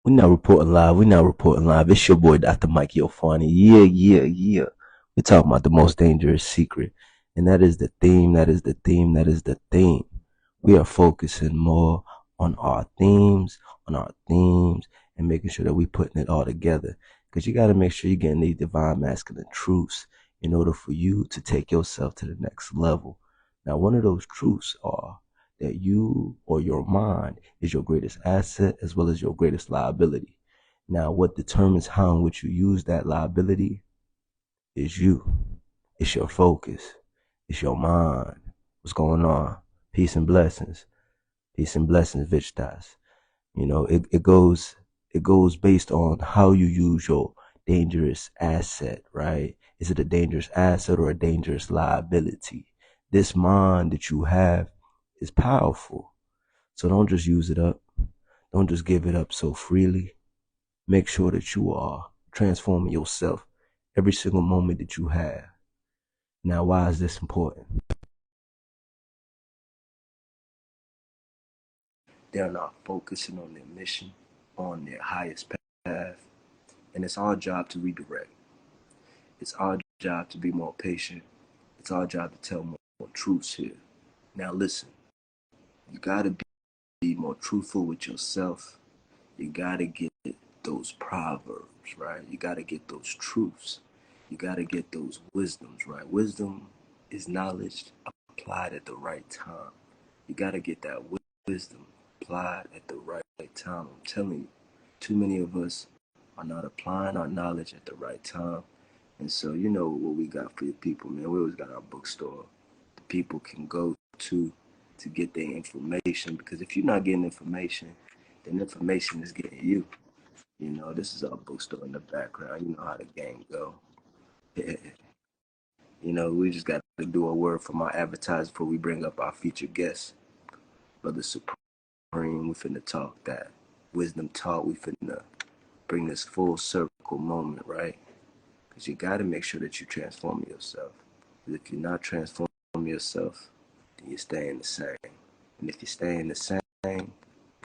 We're not reporting live. We're not reporting live. It's your boy, Dr. Mikey Ofuani. Yeah. We're talking about the most dangerous secret. And that is the theme. That is the theme. That is the theme. We are focusing more on our themes, and making sure that we're putting it all together. Because you got to make sure you're getting these divine masculine truths in order for you to take yourself to the next level. Now, one of those truths are that you or your mind is your greatest asset as well as your greatest liability. Now, what determines how in which you use that liability is you. It's your focus. It's your mind. What's going on? Peace and blessings. Peace and blessings, Vichtas. You know, it goes based on how you use your dangerous asset, right? Is it a dangerous asset or a dangerous liability? This mind that you have is powerful. So don't just use it up. Don't just give it up so freely. Make sure that you are transforming yourself every single moment that you have. Now, why is this important? They're not focusing on their mission, on their highest path, and it's our job to redirect. It's our job to be more patient. It's our job to tell more truths here. Now, listen, you got to be more truthful with yourself. You got to get those proverbs, right? You got to get those truths. You got to get those wisdoms, right? Wisdom is knowledge applied at the right time. You got to get that wisdom applied at the right time. I'm telling you, too many of us are not applying our knowledge at the right time. And so, you know what we got for the people, man. We always got our bookstore. The people can go to get their information, because if you're not getting information, then information is getting you. You know, this is our bookstore in the background. You know how the game go. You know, we just got to do a word from our advertiser before we bring up our featured guest, Brother Supreme. We finna talk that wisdom talk. We finna bring this full circle moment, right? Because you got to make sure that you transform yourself. Because if you're not transforming yourself, then you're staying the same. And if you're staying the same, then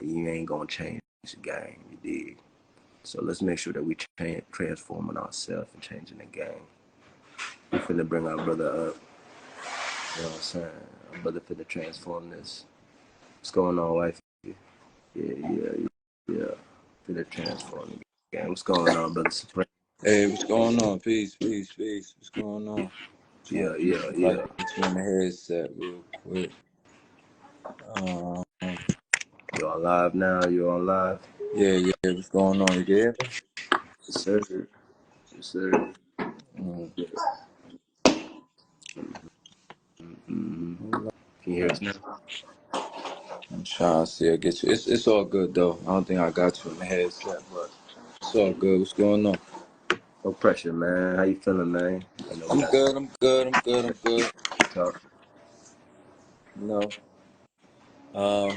you ain't gonna change the game. You dig? So let's make sure that we transforming ourselves and changing the game. We finna bring our brother up. You know what I'm saying? Our brother finna transform this. What's going on, wife? Yeah. Finna transform the game. What's going on, brother Supreme? Hey, what's going on? Peace. What's going on? Yeah. Like, get you in the headset real quick. You on live now? You on live? Yeah. What's going on? You there? Yes, sir. Yes, sir. Mm. Mm-hmm. Can you hear us now? I'm trying to see. I get you. It's all good though. I don't think I got you in the headset, but it's all good. What's going on? No pressure, man. How you feeling, man? I know we I'm got good. I'm good. to talk. You know, uh,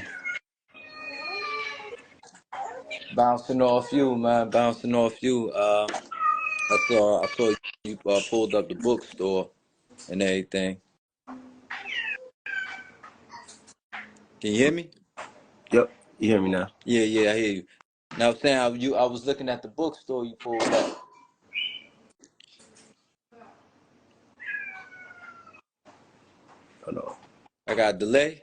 bouncing off you, man. Bouncing off you. I saw you pulled up the bookstore and everything. Can you hear me? Yep, you hear me now? Yeah, I hear you. Now I'm saying I was looking at the bookstore you pulled up. Hold on. I got a delay.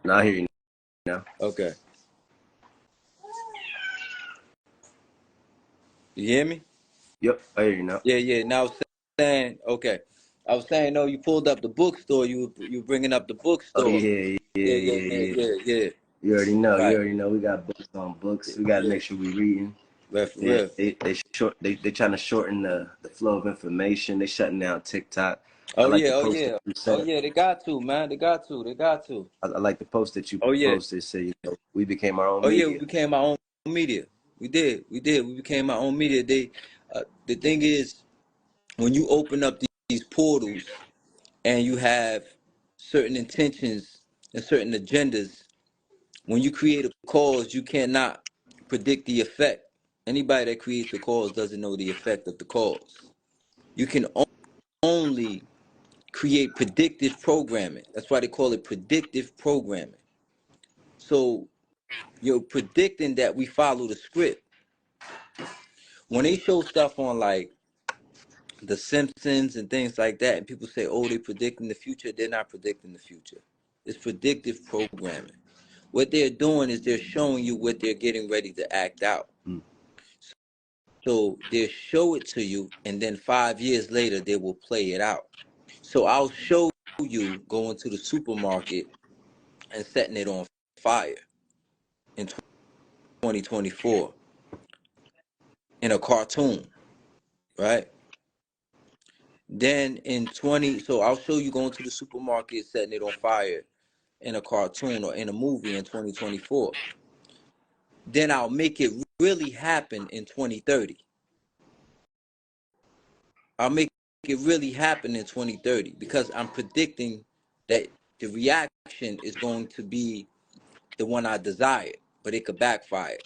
Now I hear you now. Okay. You hear me? Yep, I hear you now. Yeah. Now I was saying, okay. I was saying, no, you pulled up the bookstore. You bringing up the Oh bookstore. yeah. Yeah. You already know. You Right. already know. We got books on books. We got to Yeah. make sure we reading. Right, for They real. they trying to shorten the flow of information. They shutting down TikTok. I Oh like yeah, the oh post that yeah. you Oh sent. yeah, they got to, man. They got to. I like the post that you Oh yeah. posted. Say, you know, we became our own Oh yeah, we media. became our own media. We did. We became our own media. The thing is, when you open up these portals and you have certain intentions and certain agendas, when you create a cause, you cannot predict the effect. Anybody that creates the cause doesn't know the effect of the cause. You can only create predictive programming. That's why they call it predictive programming. So you're predicting that we follow the script. When they show stuff on like The Simpsons and things like that, and people say, "Oh, they're predicting the future," they're not predicting the future. It's predictive programming. What they're doing is they're showing you what they're getting ready to act out. Mm. So they'll show it to you, and then 5 years later, they will play it out. So I'll show you going to the supermarket and setting it on fire in 2024 in a cartoon, right? Then so I'll show you going to the supermarket setting it on fire in a cartoon or in a movie in 2024. Then I'll make it really happen in 2030. I'll make it really happen in 2030 because I'm predicting that the reaction is going to be the one I desired, but it could backfire.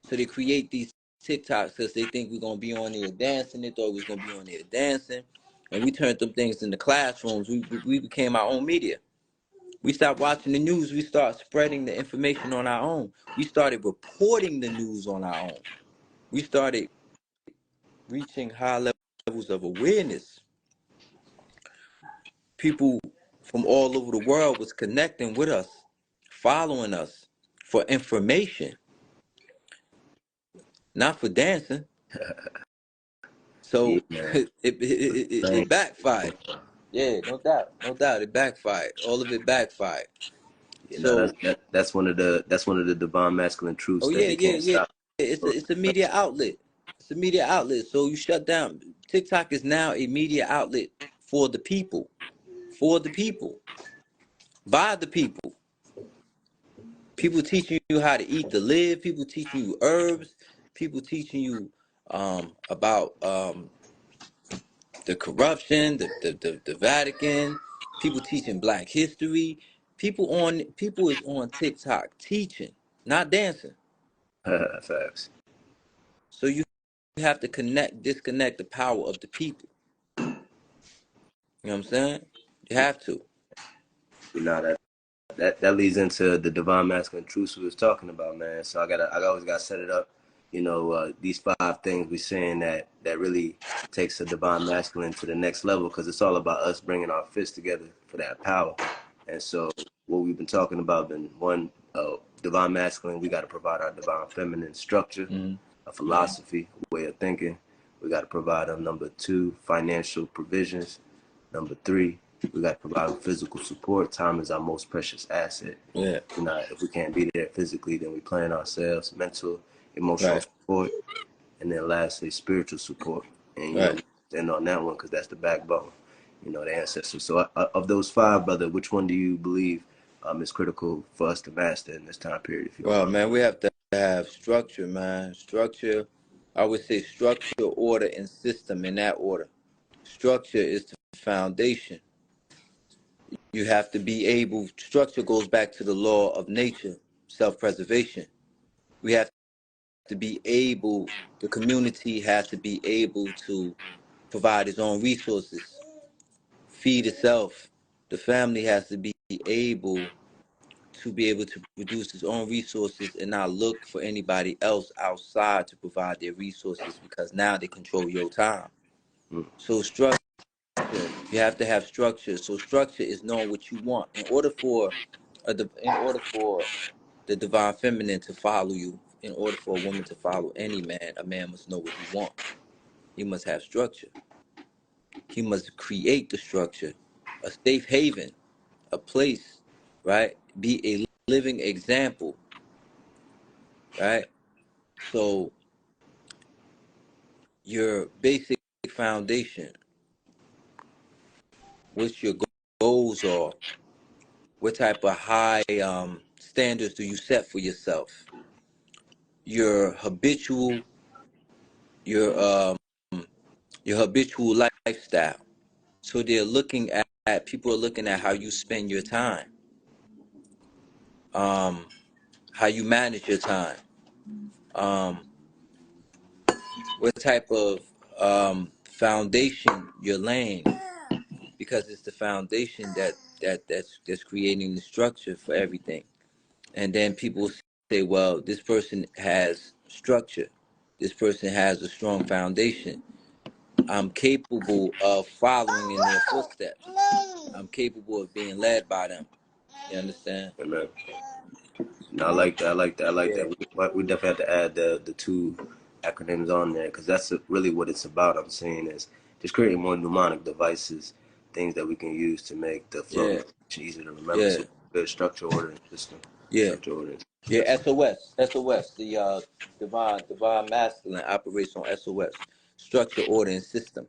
So they create these TikToks because they think we're going to be on there dancing. They thought we was going to be on there dancing. And we turned them things into classrooms. We became our own media. We stopped watching the news. We started spreading the information on our own. We started reporting the news on our own. We started reaching high levels of awareness. People from all over the world was connecting with us, following us for information, not for dancing. Yeah, So man. it backfired. Yeah, no doubt, it backfired. All of it backfired. You know, So, that's one of the divine masculine truths oh that yeah, they yeah, can't yeah. stop. It's a media outlet. It's a media outlet. So you shut down. TikTok is now a media outlet for the people, by the people. People teaching you how to eat to live. People teaching you herbs. People teaching you about the corruption, the Vatican. People teaching Black history. People is on TikTok teaching, not dancing. Facts. So you have to disconnect the power of the people. You know what I'm saying? You have to. You know that leads into the divine masculine truths we was talking about, man. So I always gotta set it up. You know, these 5 things we saying that really takes the divine masculine to the next level because it's all about us bringing our fists together for that power. And so what we've been talking about been one, divine masculine. We got to provide our divine feminine structure, Mm-hmm. a philosophy, a way of thinking. We got to provide them. Number 2, financial provisions. Number 3, we got to provide them physical support. Time is our most precious asset. Yeah. You know, if we can't be there physically, then we plan ourselves. Mental, emotional Right. support, and then lastly, spiritual support. And you know, Right. we stand on that one because that's the backbone. You know, the ancestors. So, of those 5, brother, which one do you believe is critical for us to master in this time period? If you don't Well, mind. man, we have to have structure, man. Structure. I would say structure, order, and system in that order. Structure is the foundation. You have to be able. Structure goes back to the law of nature, self-preservation. We have to be able. The community has to be able to provide its own resources, feed itself. The family has to be able to produce its own resources and not look for anybody else outside to provide their resources because now they control your time. Mm. So structure, you have to have structure. So structure is knowing what you want. In order for the divine feminine to follow you, in order for a woman to follow any man, a man must know what he wants. He must have structure. He must create the structure, a safe haven, a place, right? Be a living example, right? So your basic foundation, what your goals are, what type of high standards do you set for yourself, your your um your habitual lifestyle. So they're looking at people are looking at how you spend your time, um, how you manage your time, um, what type of foundation you're laying, because it's the foundation that's creating the structure for everything. And then people say, well, this person has structure. This person has a strong foundation. I'm capable of following in their footsteps. I'm capable of being led by them. You understand? Amen. No, I like that. I like that. I like Yeah, that. We definitely have to add the two acronyms on there because that's really what it's about. I'm saying is just creating more mnemonic devices, things that we can use to make the flow of yeah, information easier to remember. yeah, So good structure, order, and system. yeah, Structure, order. And yeah. system. SOS. The divine masculine operates on SOS, structure, order, and system.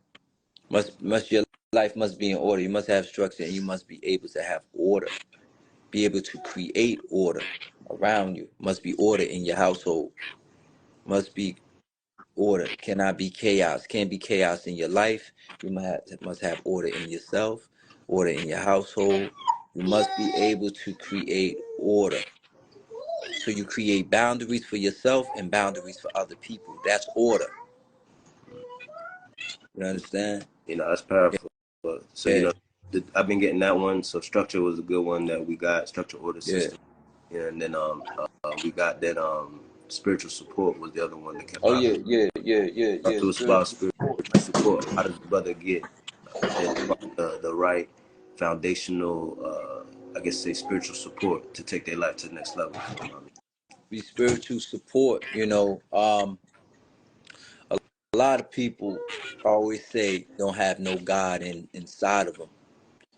Must your life must be in order. You must have structure, and you must be able to have order. Be able to create order around you. Must be order in your household. Must be order. Cannot be chaos. Can't be chaos in your life. You must have order in yourself, order in your household. You must be able to create order. So you create boundaries for yourself and boundaries for other people. That's order. You understand? That's powerful. But so Yeah, I've been getting that one. So structure was a good one that we got. Structure, order, yeah. system. Yeah, and then we got that spiritual support was the other one that kept Oh popping. yeah, yeah, yeah, yeah, yeah. To us about Spiritual spiritual support. support. How does the brother get the right foundational, I guess, say spiritual support to take their life to the next level? Be spiritual support. A lot of people always say don't have no God inside of them.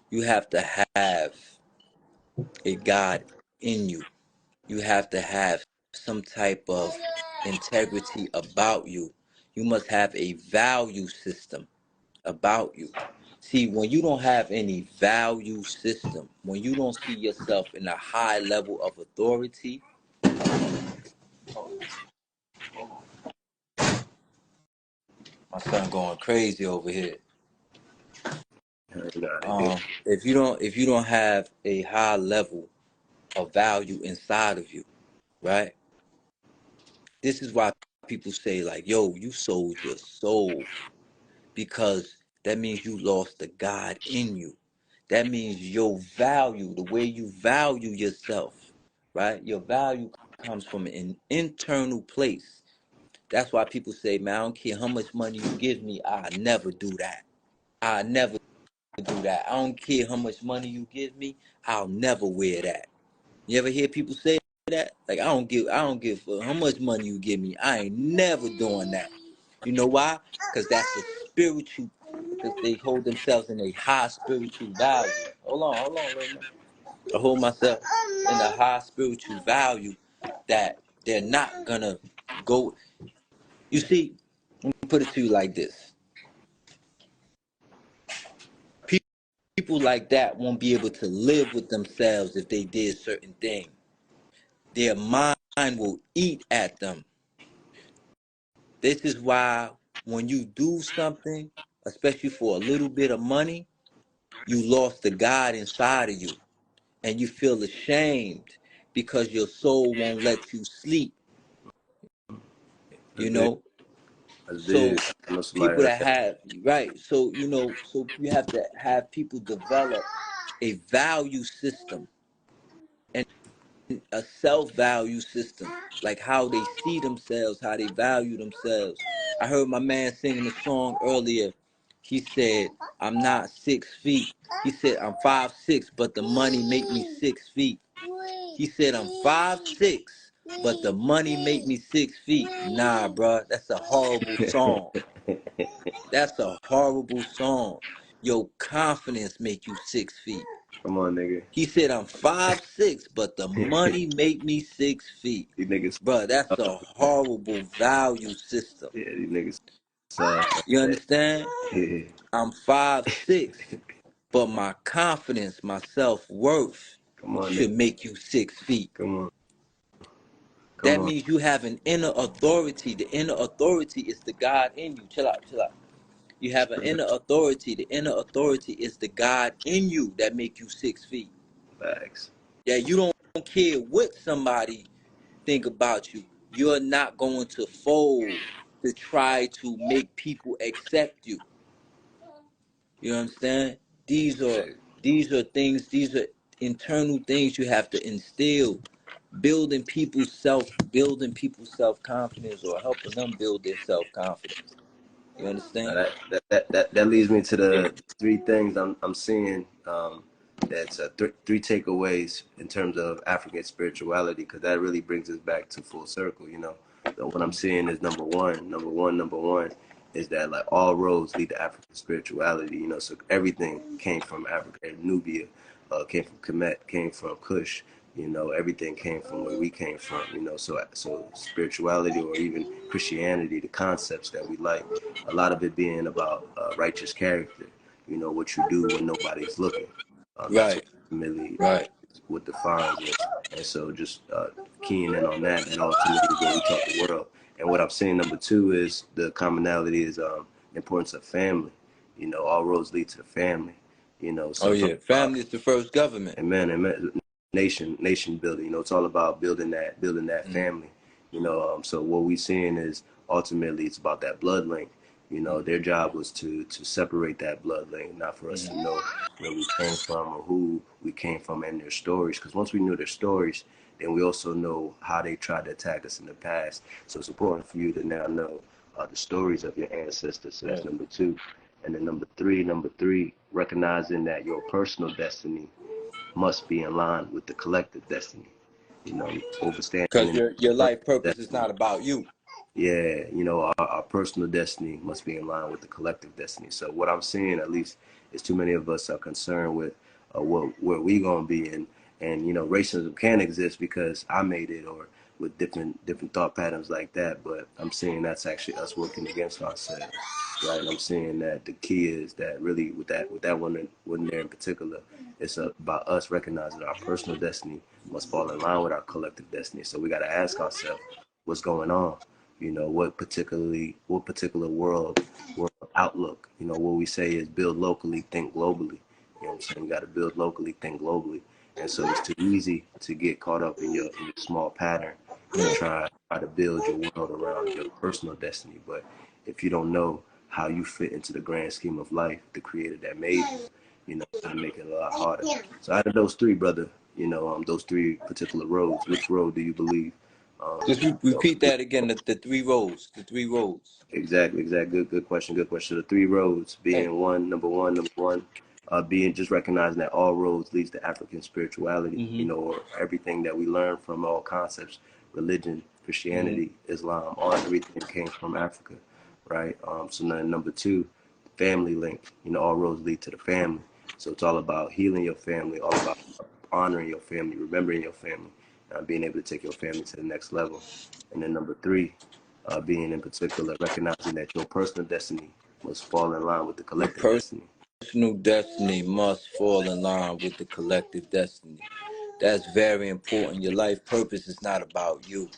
You have to have a God in you. You have to have some type of integrity about you. You must have a value system about you. See, when you don't have any value system, when you don't see yourself in a high level of authority, my son going crazy over here. If you don't have a high level of value inside of you, right? This is why people say like, "Yo, you sold your soul," because that means you lost the God in you. That means your value, the way you value yourself, right? Your value comes from an internal place. That's why people say, "Man, I don't care how much money you give me, I never do that. I never do that. I don't care how much money you give me, I'll never wear that." You ever hear people say that? Like, I don't give how much money you give me. I ain't never doing that. You know why? Because that's a spiritual, because they hold themselves in a high spiritual value. Hold on, Lil man. I hold myself in a high spiritual value that they're not gonna go. You see, let me put it to you like this. People like that won't be able to live with themselves if they did certain things. Their mind will eat at them. This is why when you do something, especially for a little bit of money, you lost the God inside of you and you feel ashamed because your soul won't let you sleep, I you did. know? I did. So I know somebody people heard that that. have, right, so, so you have to have people develop a value system and a self-value system, like how they see themselves, how they value themselves. I heard my man singing a song earlier. He said, "I'm not 6 feet." He said, "I'm 5'6", but the money make me 6 feet." He said, "I'm 5'6", but the money make me 6 feet. Nah, bruh, that's a horrible song. That's a horrible song. Your confidence make you 6 feet. Come on, nigga. He said, "I'm 5'6", but the money make me 6 feet." These niggas, Bruh, that's a horrible value system. yeah, these niggas soft like You that. understand? Yeah. I'm 5'6", but my confidence, my self-worth Come on, nigga. should make you 6 feet. Come on. Come That on. means you have an inner authority. The inner authority is the God in you. Chill out, chill out. You have an inner authority. The inner authority is the God in you that make you 6 feet. Facts. Yeah, you don't care what somebody think about you. You're not going to fold to try to make people accept you. You understand? These are Yeah. these are things, these are internal things you have to instill building people's self confidence, or helping them build their self confidence. You understand? That leads me to the three things I'm seeing. That's three takeaways in terms of African spirituality, because that really brings us back to full circle. So what I'm seeing is number one is that like all roads lead to African spirituality. So everything came from Africa, Nubia, came from Kemet, came from Kush. Everything came from where we came from. So spirituality, or even Christianity, the concepts that we like, a lot of it being about righteous character. What you do when nobody's looking. That's Right, ultimately right. what defines us. And so just keying in on that, and ultimately when we talk the world. And what I'm saying number two is the commonality is importance of family. All roads lead to the family. So Oh it's all yeah, about, family is the first government. amen, nation building. It's all about building that Mm-hmm. family. So what we seeing is ultimately it's about that blood link. Their job was to separate that blood link, not for us to know where we came from or who we came from and their stories. Because once we knew their stories, then we also know how they tried to attack us in the past. So it's important for you to now know the stories of your ancestors. So that's Right. number two. And then number three, recognizing that your personal destiny must be in line with the collective destiny. Because Overstanding your life purpose is destiny. not about you. Yeah, our personal destiny must be in line with the collective destiny. So what I'm seeing, at least, is too many of us are concerned with where we gonna be, and racism can exist because I made it, or with different thought patterns like that. But I'm seeing that's actually us working against ourselves, right? And I'm seeing that the key is that really with that one there in particular, it's about us recognizing our personal destiny must fall in line with our collective destiny. So we got to ask ourselves, what's going on? What particular world outlook. What we say is build locally, think globally. I'm saying? You got to build locally, think globally. And so it's too easy to get caught up in your small pattern and Yeah. try to build your world around your personal destiny. But if you don't know how you fit into the grand scheme of life, the creator that made it's gonna make it a lot harder. So out of those three, brother, those three particular roads, which road do you believe? Just repeat that again. The three roads. The three roads. Exactly, exactly. Good question. Good question. The three roads Thank being number one, being just recognizing that all roads leads to African spirituality, you. or everything that we learn from all concepts, religion, Mm-hmm. Christianity, Islam, all everything came from Africa, right? So then number two, family link, all roads lead to the family. So it's all about healing your family, all about honoring your family, remembering your family, being able to take your family to the next level. And then number three, being in particular, recognizing that your personal destiny must fall in line with the Your collective destiny. personal destiny must fall in line with the collective destiny. That's very important. Your life purpose is not about you.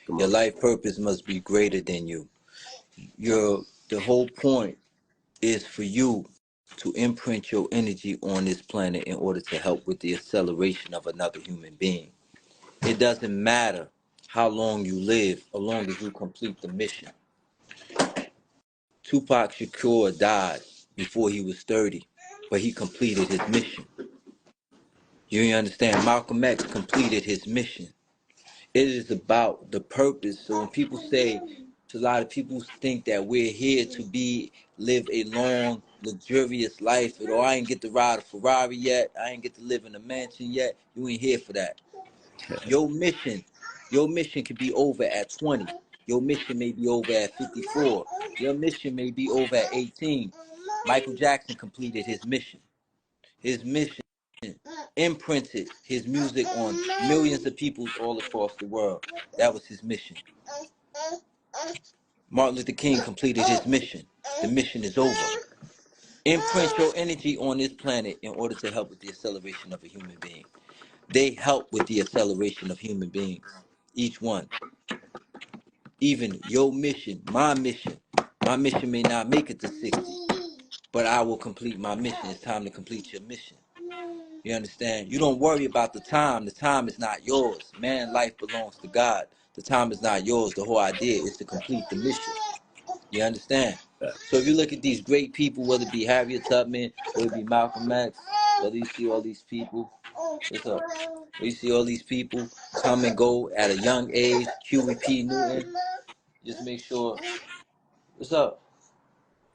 Come Your on. life purpose must be greater than you. The whole point is for you to imprint your energy on this planet in order to help with the acceleration of another human being. It doesn't matter how long you live, as long as you complete the mission. Tupac Shakur died before he was 30, but he completed his mission. You understand? Malcolm X completed his mission. It is about the purpose. So when people say, a lot of people think that we're here to live a long, luxurious life. Or I ain't get to ride a Ferrari yet. I ain't get to live in a mansion yet. You ain't here for that. Your mission, your mission could be over at 20. Your mission may be over at 54. Your mission may be over at 18. Michael Jackson completed his mission. His mission imprinted his music on millions of people all across the world. That was his mission. Martin Luther King completed his mission. The mission is over. Imprint your energy on this planet in order to help with the acceleration of a human being. They help with the acceleration of human beings. Each one. Even your mission, my mission. My mission may not make it to 60, but I will complete my mission. It's time to complete your mission. You understand? You don't worry about the time. The time is not yours. Man, life belongs to God. The time is not yours. The whole idea is to complete the mission. You understand? So if you look at these great people, whether it be Harriet Tubman, whether it be Malcolm X, whether you see all these people, what's up? We see all these people come and go at a young age. QVP Newton. Just make sure. What's up?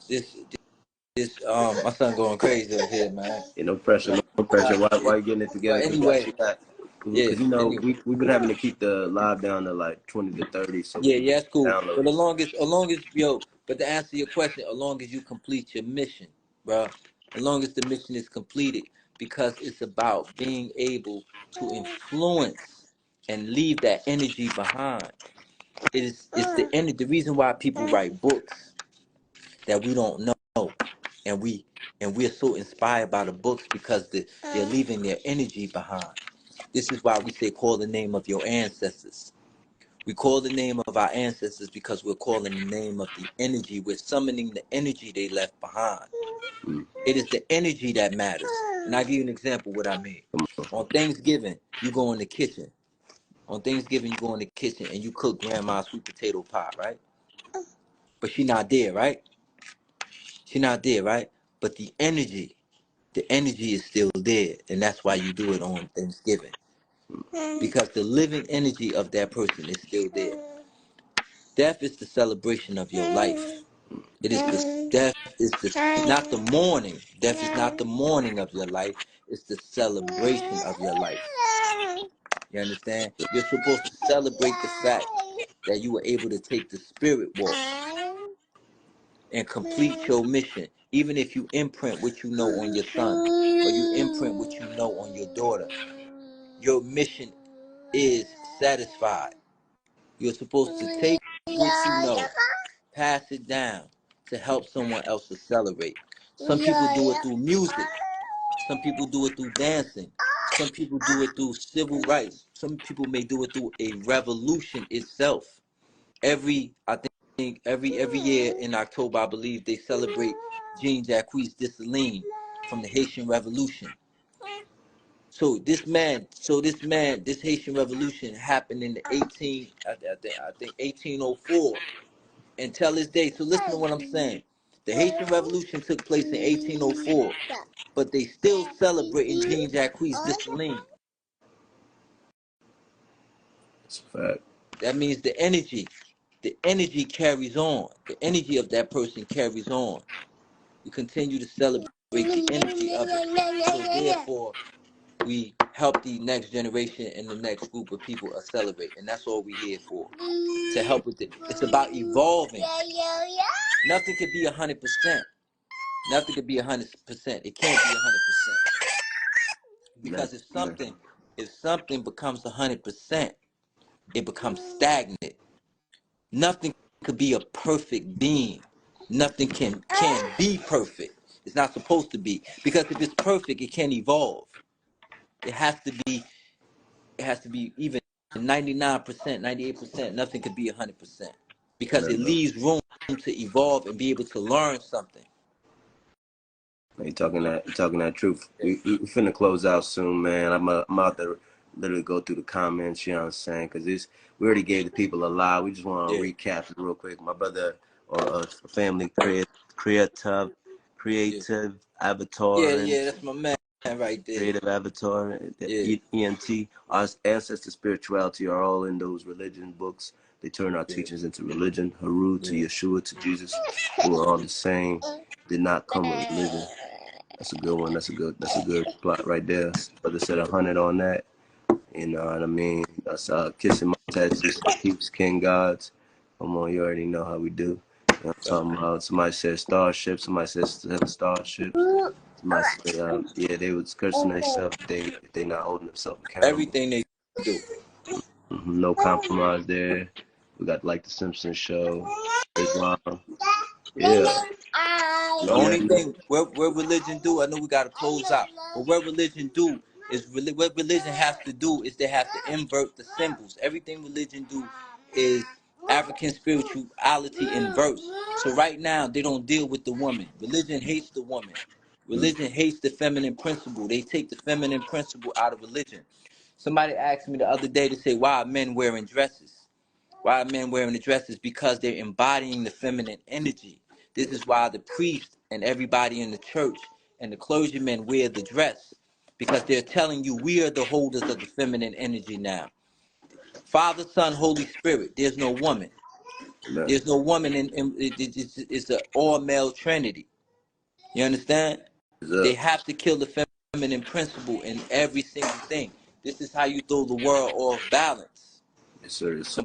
This my son going crazy up here, man. Yeah, no pressure, no pressure. Why you getting it together? But Because we anyway, actually got, yeah. because you know Anyway. we've been having to keep the live down to like 20 to 30, so Yeah, people yeah, that's cool. But download. as long as yo, but to answer your question, as long as you complete your mission, bro, as long as the mission is completed, because it's about being able to influence and leave that energy behind. It's the energy. The reason why people write books that we don't know, and we're so inspired by the books because they're leaving their energy behind. This is why we say call the name of your ancestors. We call the name of our ancestors because we're calling the name of the energy. We're summoning the energy they left behind. Mm. It is the energy that matters. And I'll give you an example of what I mean. On Thanksgiving, you go in the kitchen. On Thanksgiving, you go in the kitchen and you cook grandma's sweet potato pie, right? But she not there, right? She not there, right? But the energy is still there. And that's why you do it on Thanksgiving. Because the living energy of that person is still there. Death is the celebration of your life. It is the death is the not the mourning. Death is not the mourning of your life. It's the celebration of your life. You understand? You're supposed to celebrate the fact that you were able to take the spirit walk and complete your mission. Even if you imprint what you know on your son or you imprint what you know on your daughter, your mission is satisfied. You're supposed to take what you know, pass it down to help someone else accelerate. Some people do it through music. Some people do it through dancing. Some people do it through civil rights. Some people may do it through a revolution itself. I think every year in October, I believe they celebrate Jean Jacques Dessalines from the Haitian Revolution. So this Haitian Revolution happened in the I think 1804 until this day. So listen to what I'm saying. The Haitian Revolution took place in 1804, but they still celebrating Jean Jacques Dessalines. It's a fact. That means the energy carries on. The energy of that person carries on. We continue to celebrate the energy of it. So therefore, we help the next generation and the next group of people accelerate. And that's all we're here for. To help with it. It's about evolving. Nothing could be 100%. Nothing could be 100%. It can't be 100%. Because if something becomes 100%, it becomes stagnant. Nothing could be a perfect being. Nothing can be perfect. It's not supposed to be. Because if it's perfect, it can't evolve. It has to be even 99%, 98%. Nothing could be 100%. Because it No. leaves room to evolve and be able to learn something. You talking that truth. We finna close out soon, man. I'm out to literally go through the comments. You know what I'm saying? Because we already gave the people a lot. We just want to recap it real quick. My brother or family creative avatar. Yeah, that's my man right there. Creative avatar, ENT. Our ancestors' spirituality are all in those religion books. They turn our teachings into religion. Haru to Yeshua to Jesus, who are all the same. Did not come with religion. That's a good one. That's a good plot right there. Brother said 100 on that. You know what I mean? That's kissing my tattoos, keeps king gods. Come on, you already know how we do. You know what I'm talking about? Somebody said starship. Somebody says 7 starships. Somebody said, they was cursing themselves if they not holding themselves accountable. Everything they do. No compromise there. We got like the Simpsons show, Islam. Yeah. The only thing what religion do, I know we gotta close out, but what religion do is what religion has to do is they have to invert the symbols. Everything religion do is African spirituality inverse. So right now they don't deal with the woman. Religion hates the woman. Religion hates the feminine principle. They take the feminine principle out of religion. Somebody asked me the other day to say, why are men wearing dresses? Why are men wearing the dresses? Because they're embodying the feminine energy. This is why the priest and everybody in the church and the clergymen wear the dress. because they're telling you we are the holders of the feminine energy now. Father, Son, Holy Spirit. There's no woman. Man. There's no woman it's an all male trinity. You understand? They have to kill the feminine principle in every single thing. This is how you throw the world off balance. Yes, sir. Yes, sir.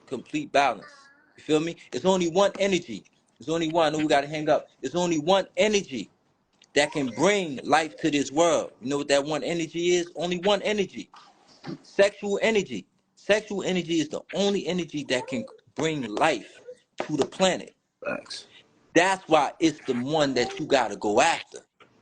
Complete balance. You feel me? It's only one energy. It's only one. I know we gotta hang up. It's only one energy that can bring life to this world. You know what that one energy is? Only one energy. Sexual energy. Sexual energy is the only energy that can bring life to the planet. Facts. That's why it's the one that you gotta go after.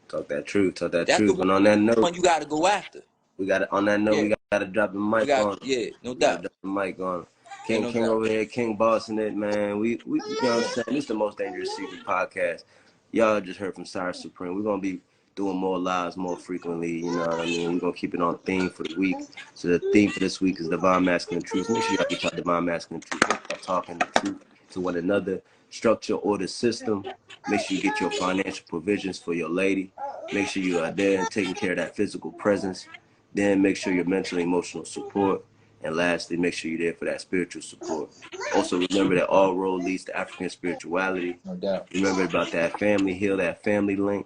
Talk that truth. Talk that That's the truth. And on that note, one you gotta go after. we got to, on that note, Yeah, we got to drop the we mic got, on. yeah, no We got to doubt. drop the mic on. Yeah, King no King doubt. over here, King bossing it, man. We you know what I'm saying? This is the most dangerous secret podcast. Y'all just heard from Cyrus Supreme. We're gonna be doing more lives more frequently. You know what I mean? We're gonna keep it on theme for the week. So the theme for this week is divine masculine truth. Make sure y'all get your divine masculine truth. Make sure y'all talking the truth to one another. Structure, order, system. Make sure you get your financial provisions for your lady. Make sure you are there and taking care of that physical presence. Then make sure you're mental and emotional support. And lastly, make sure you're there for that spiritual support. Also, remember that all road leads to African spirituality. No doubt. Remember about that family heal, that family link.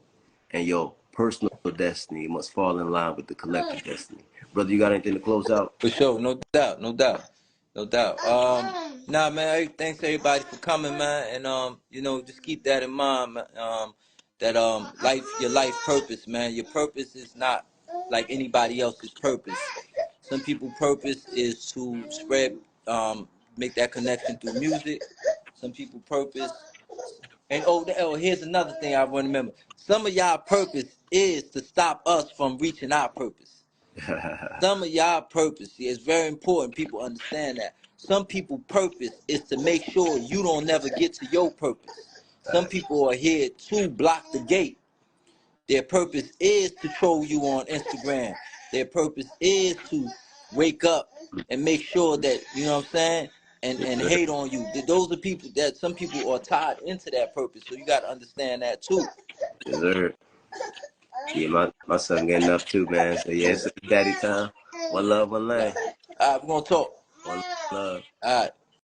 And your personal destiny must fall in line with the collective destiny. Brother, you got anything to close out? For sure, no doubt, no doubt, no doubt. Nah, man. Thanks everybody for coming, man, and you know, just keep that in mind, man. That your life purpose, man. Your purpose is not like anybody else's purpose. Some people's purpose is to spread, make that connection through music. Some people's purpose, and here's another thing I want to remember. Some of y'all purpose is to stop us from reaching our purpose. Some of y'all purpose, see, it's very important people understand that. Some people purpose is to make sure you don't never get to your purpose. Some people are here to block the gate. Their purpose is to troll you on Instagram. Their purpose is to wake up and make sure that, you know what I'm saying, and hate on you. Those are people that some people are tied into that purpose. So you got to understand that too. Yes, sir. Yeah, my son getting up too, man. So yeah, it's daddy time. One love, one lane. All right, we're going to talk. One love. All right.